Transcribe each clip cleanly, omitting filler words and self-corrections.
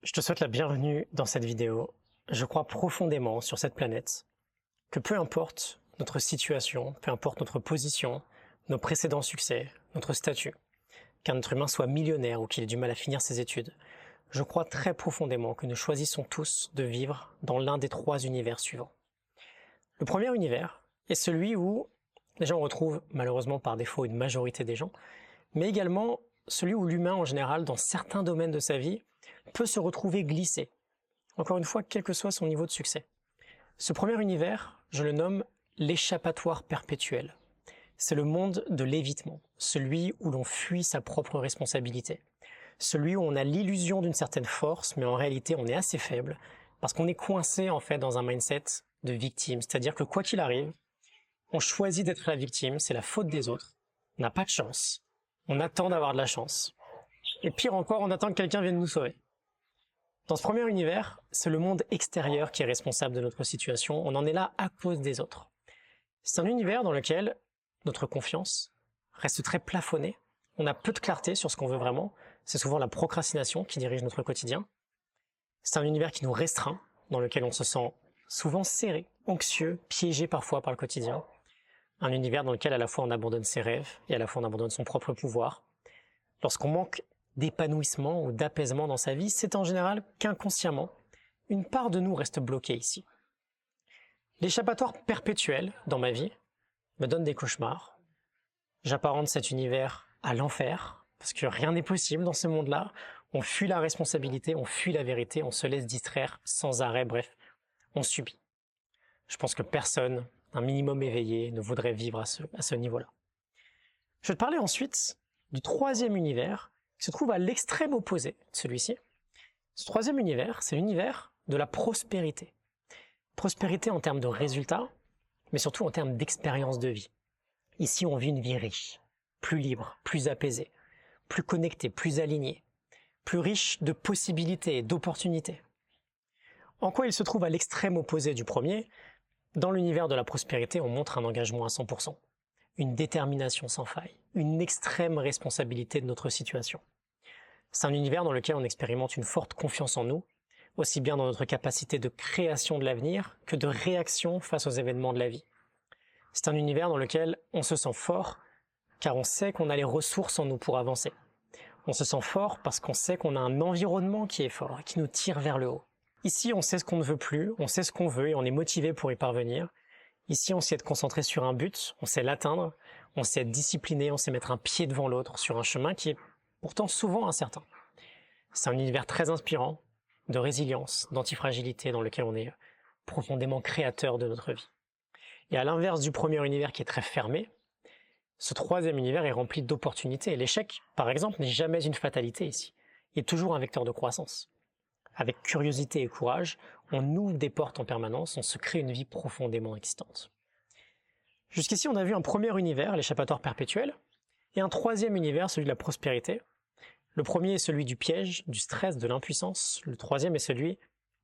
Je te souhaite la bienvenue dans cette vidéo. Je crois profondément sur cette planète que peu importe notre situation, peu importe notre position, nos précédents succès, notre statut, qu'un être humain soit millionnaire ou qu'il ait du mal à finir ses études, je crois très profondément que nous choisissons tous de vivre dans l'un des trois univers suivants. Le premier univers est celui où les gens retrouvent malheureusement par défaut une majorité des gens, mais également celui où l'humain en général, dans certains domaines de sa vie, peut se retrouver glissé. Encore une fois, quel que soit son niveau de succès. Ce premier univers, je le nomme l'échappatoire perpétuel. C'est le monde de l'évitement, celui où l'on fuit sa propre responsabilité. Celui où on a l'illusion d'une certaine force, mais en réalité on est assez faible, parce qu'on est coincé en fait dans un mindset de victime. C'est-à-dire que quoi qu'il arrive, on choisit d'être la victime, c'est la faute des autres, on n'a pas de chance, on attend d'avoir de la chance. Et pire encore, on attend que quelqu'un vienne nous sauver. Dans ce premier univers, c'est le monde extérieur qui est responsable de notre situation, on en est là à cause des autres. C'est un univers dans lequel notre confiance reste très plafonnée, on a peu de clarté sur ce qu'on veut vraiment, c'est souvent la procrastination qui dirige notre quotidien. C'est un univers qui nous restreint, dans lequel on se sent souvent serré, anxieux, piégé parfois par le quotidien. Un univers dans lequel à la fois on abandonne ses rêves et à la fois on abandonne son propre pouvoir. Lorsqu'on manque d'épanouissement ou d'apaisement dans sa vie, c'est en général qu'inconsciemment, une part de nous reste bloquée ici. L'échappatoire perpétuel dans ma vie me donne des cauchemars. J'apparente cet univers à l'enfer, parce que rien n'est possible dans ce monde-là. On fuit la responsabilité, on fuit la vérité, on se laisse distraire sans arrêt, bref, on subit. Je pense que personne, un minimum éveillé, ne voudrait vivre à ce niveau-là. Je vais te parler ensuite du troisième univers, qui se trouve à l'extrême opposé de celui-ci. Ce troisième univers, c'est l'univers de la prospérité. Prospérité en termes de résultats, mais surtout en termes d'expérience de vie. Ici, on vit une vie riche, plus libre, plus apaisée, plus connectée, plus alignée, plus riche de possibilités et d'opportunités. En quoi il se trouve à l'extrême opposé du premier? Dans l'univers de la prospérité, on montre un engagement à 100%, une détermination sans faille, une extrême responsabilité de notre situation. C'est un univers dans lequel on expérimente une forte confiance en nous, aussi bien dans notre capacité de création de l'avenir que de réaction face aux événements de la vie. C'est un univers dans lequel on se sent fort, car on sait qu'on a les ressources en nous pour avancer. On se sent fort parce qu'on sait qu'on a un environnement qui est fort, qui nous tire vers le haut. Ici, on sait ce qu'on ne veut plus, on sait ce qu'on veut et on est motivé pour y parvenir. Ici, on sait être concentré sur un but, on sait l'atteindre, on sait être discipliné, on sait mettre un pied devant l'autre sur un chemin qui est pourtant souvent incertain. C'est un univers très inspirant, de résilience, d'antifragilité dans lequel on est profondément créateur de notre vie. Et à l'inverse du premier univers qui est très fermé, ce troisième univers est rempli d'opportunités. L'échec, par exemple, n'est jamais une fatalité ici. Il est toujours un vecteur de croissance. Avec curiosité et courage, on ouvre des portes en permanence, on se crée une vie profondément excitante. Jusqu'ici, on a vu un premier univers, l'échappatoire perpétuel, et un troisième univers, celui de la prospérité. Le premier est celui du piège, du stress, de l'impuissance. Le troisième est celui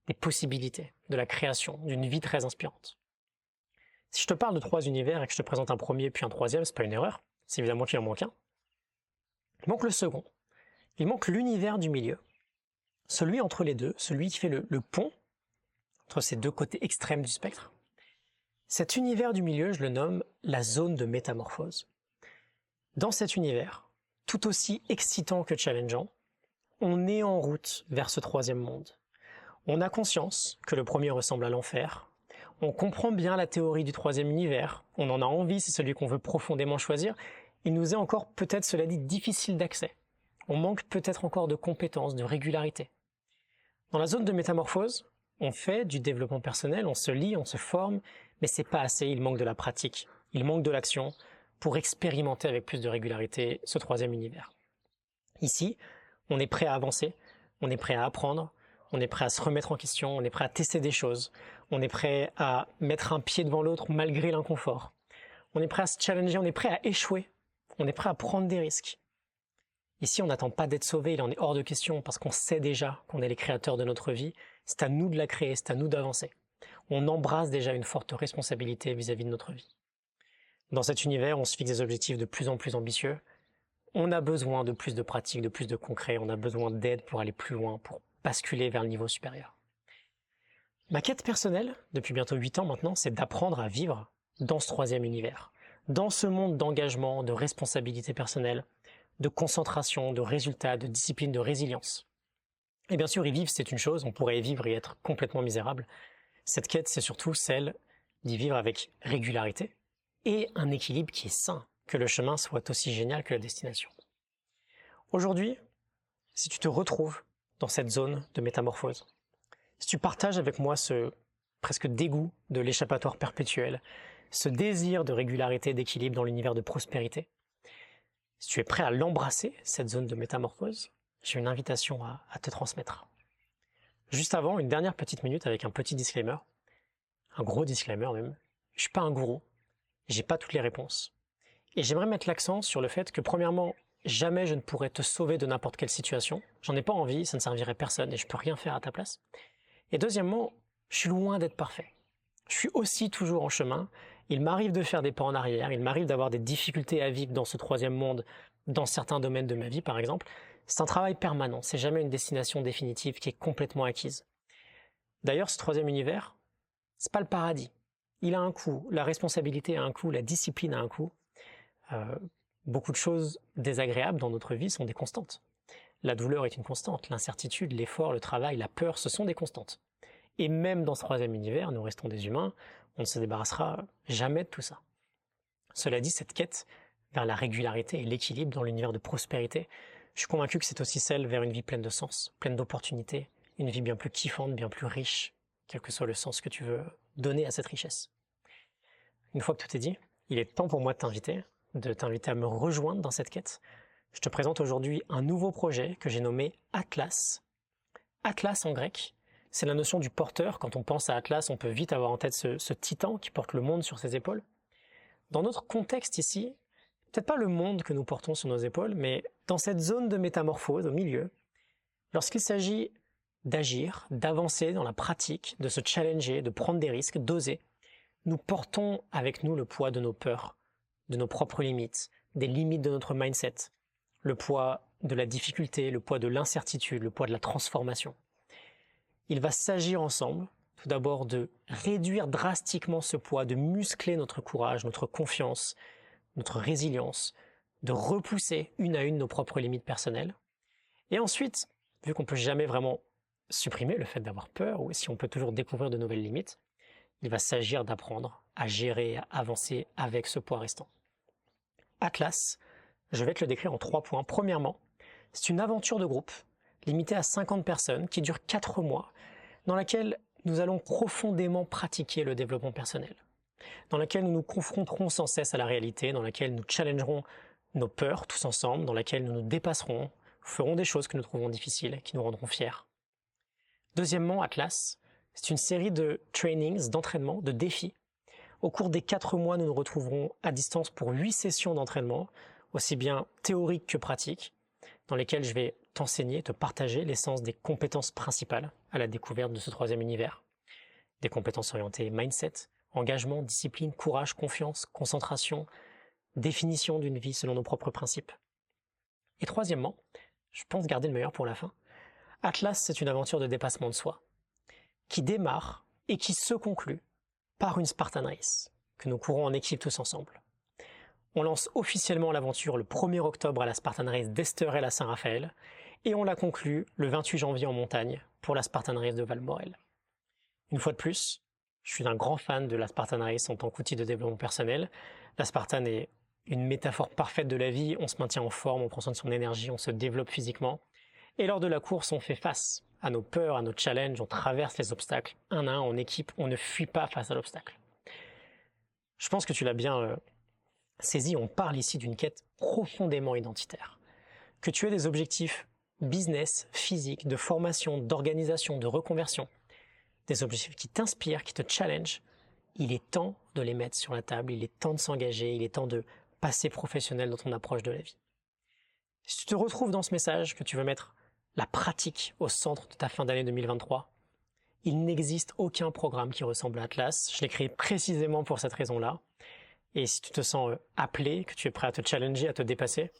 des possibilités, de la création, d'une vie très inspirante. Si je te parle de trois univers et que je te présente un premier puis un troisième, c'est pas une erreur, c'est évidemment qu'il en manque un. Il manque le second. Il manque l'univers du milieu. Celui entre les deux, celui qui fait le pont entre ces deux côtés extrêmes du spectre. Cet univers du milieu, je le nomme la zone de métamorphose. Dans cet univers, tout aussi excitant que challengeant, on est en route vers ce troisième monde. On a conscience que le premier ressemble à l'enfer, on comprend bien la théorie du troisième univers, on en a envie, c'est celui qu'on veut profondément choisir, il nous est encore peut-être, cela dit, difficile d'accès. On manque peut-être encore de compétences, de régularité. Dans la zone de métamorphose, on fait du développement personnel, on se lit, on se forme, mais c'est pas assez, il manque de la pratique, il manque de l'action pour expérimenter avec plus de régularité ce troisième univers. Ici, on est prêt à avancer, on est prêt à apprendre, on est prêt à se remettre en question, on est prêt à tester des choses, on est prêt à mettre un pied devant l'autre malgré l'inconfort. On est prêt à se challenger, on est prêt à échouer, on est prêt à prendre des risques. Ici, on n'attend pas d'être sauvé, il en est hors de question parce qu'on sait déjà qu'on est les créateurs de notre vie. C'est à nous de la créer, c'est à nous d'avancer. On embrasse déjà une forte responsabilité vis-à-vis de notre vie. Dans cet univers, on se fixe des objectifs de plus en plus ambitieux. On a besoin de plus de pratique, de plus de concret, on a besoin d'aide pour aller plus loin, pour basculer vers le niveau supérieur. Ma quête personnelle, depuis bientôt 8 ans maintenant, c'est d'apprendre à vivre dans ce troisième univers, dans ce monde d'engagement, de responsabilité personnelle, de concentration, de résultats, de discipline, de résilience. Et bien sûr, y vivre, c'est une chose, on pourrait y vivre et être complètement misérable. Cette quête, c'est surtout celle d'y vivre avec régularité et un équilibre qui est sain, que le chemin soit aussi génial que la destination. Aujourd'hui, si tu te retrouves dans cette zone de métamorphose, si tu partages avec moi ce presque dégoût de l'échappatoire perpétuel, ce désir de régularité, d'équilibre dans l'univers de prospérité, si tu es prêt à l'embrasser, cette zone de métamorphose, j'ai une invitation à te transmettre. Juste avant, une dernière petite minute avec un petit disclaimer, un gros disclaimer même. Je suis pas un gourou, j'ai pas toutes les réponses. Et j'aimerais mettre l'accent sur le fait que premièrement, jamais je ne pourrais te sauver de n'importe quelle situation. J'en ai pas envie, ça ne servirait à personne et je peux rien faire à ta place. Et deuxièmement, je suis loin d'être parfait. Je suis aussi toujours en chemin. Il m'arrive de faire des pas en arrière, il m'arrive d'avoir des difficultés à vivre dans ce troisième monde, dans certains domaines de ma vie par exemple. C'est un travail permanent, c'est jamais une destination définitive qui est complètement acquise. D'ailleurs, ce troisième univers, c'est pas le paradis. Il a un coût, la responsabilité a un coût, la discipline a un coût. Beaucoup de choses désagréables dans notre vie sont des constantes. La douleur est une constante, l'incertitude, l'effort, le travail, la peur, ce sont des constantes. Et même dans ce troisième univers, nous restons des humains, on ne se débarrassera jamais de tout ça. Cela dit, cette quête vers la régularité et l'équilibre dans l'univers de prospérité, je suis convaincu que c'est aussi celle vers une vie pleine de sens, pleine d'opportunités, une vie bien plus kiffante, bien plus riche, quel que soit le sens que tu veux donner à cette richesse. Une fois que tout est dit, il est temps pour moi de t'inviter à me rejoindre dans cette quête. Je te présente aujourd'hui un nouveau projet que j'ai nommé Atlas. Atlas en grec, c'est la notion du porteur. Quand on pense à Atlas, on peut vite avoir en tête ce titan qui porte le monde sur ses épaules. Dans notre contexte ici, peut-être pas le monde que nous portons sur nos épaules, mais dans cette zone de métamorphose au milieu, lorsqu'il s'agit d'agir, d'avancer dans la pratique, de se challenger, de prendre des risques, d'oser, nous portons avec nous le poids de nos peurs, de nos propres limites, des limites de notre mindset, le poids de la difficulté, le poids de l'incertitude, le poids de la transformation. Il va s'agir ensemble, tout d'abord, de réduire drastiquement ce poids, de muscler notre courage, notre confiance, notre résilience, de repousser une à une nos propres limites personnelles. Et ensuite, vu qu'on ne peut jamais vraiment supprimer le fait d'avoir peur, ou si on peut toujours découvrir de nouvelles limites, il va s'agir d'apprendre à gérer, à avancer avec ce poids restant. Atlas, je vais te le décrire en 3 points. Premièrement, c'est une aventure de groupe limitée à 50 personnes qui dure 4 mois, dans laquelle nous allons profondément pratiquer le développement personnel, dans laquelle nous nous confronterons sans cesse à la réalité, dans laquelle nous challengerons nos peurs tous ensemble, dans laquelle nous nous dépasserons, ferons des choses que nous trouverons difficiles, qui nous rendront fiers. Deuxièmement, Atlas, c'est une série de trainings, d'entraînement, de défis. Au cours des 4 mois, nous nous retrouverons à distance pour 8 sessions d'entraînement, aussi bien théoriques que pratiques, dans lesquelles je vais t'enseigner, te partager l'essence des compétences principales à la découverte de ce troisième univers. Des compétences orientées mindset, engagement, discipline, courage, confiance, concentration, définition d'une vie selon nos propres principes. Et troisièmement, je pense garder le meilleur pour la fin, Atlas, c'est une aventure de dépassement de soi, qui démarre et qui se conclut par une Spartan Race, que nous courons en équipe tous ensemble. On lance officiellement l'aventure le 1er octobre à la Spartan Race d'Esterel à Saint-Raphaël, et on la conclut le 28 janvier en montagne pour la Spartan Race de Valmorel. Une fois de plus, je suis un grand fan de la Spartan Race en tant qu'outil de développement personnel. La Spartan est une métaphore parfaite de la vie, on se maintient en forme, on prend soin de son énergie, on se développe physiquement. Et lors de la course, on fait face à nos peurs, à nos challenges, on traverse les obstacles un à un en équipe, on ne fuit pas face à l'obstacle. Je pense que tu l'as bien saisi, on parle ici d'une quête profondément identitaire. Que tu aies des objectifs business, physique, de formation, d'organisation, de reconversion, des objectifs qui t'inspirent, qui te challengent, il est temps de les mettre sur la table, il est temps de s'engager, il est temps de passer professionnel dans ton approche de la vie. Si tu te retrouves dans ce message, que tu veux mettre la pratique au centre de ta fin d'année 2023, il n'existe aucun programme qui ressemble à Atlas. Je l'ai créé précisément pour cette raison-là. Et si tu te sens appelé, que tu es prêt à te challenger, à te dépasser,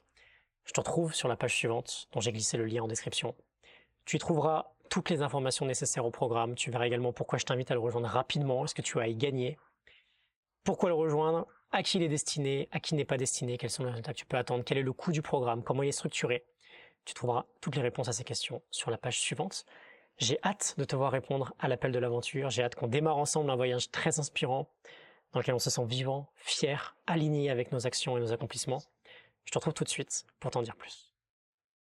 je te retrouve sur la page suivante, dont j'ai glissé le lien en description. Tu y trouveras toutes les informations nécessaires au programme. Tu verras également pourquoi je t'invite à le rejoindre rapidement, ce que tu vas y gagner, pourquoi le rejoindre, à qui il est destiné, à qui il n'est pas destiné, quels sont les résultats que tu peux attendre, quel est le coût du programme, comment il est structuré. Tu trouveras toutes les réponses à ces questions sur la page suivante. J'ai hâte de te voir répondre à l'appel de l'aventure. J'ai hâte qu'on démarre ensemble un voyage très inspirant dans lequel on se sent vivant, fier, aligné avec nos actions et nos accomplissements. Je te retrouve tout de suite pour t'en dire plus.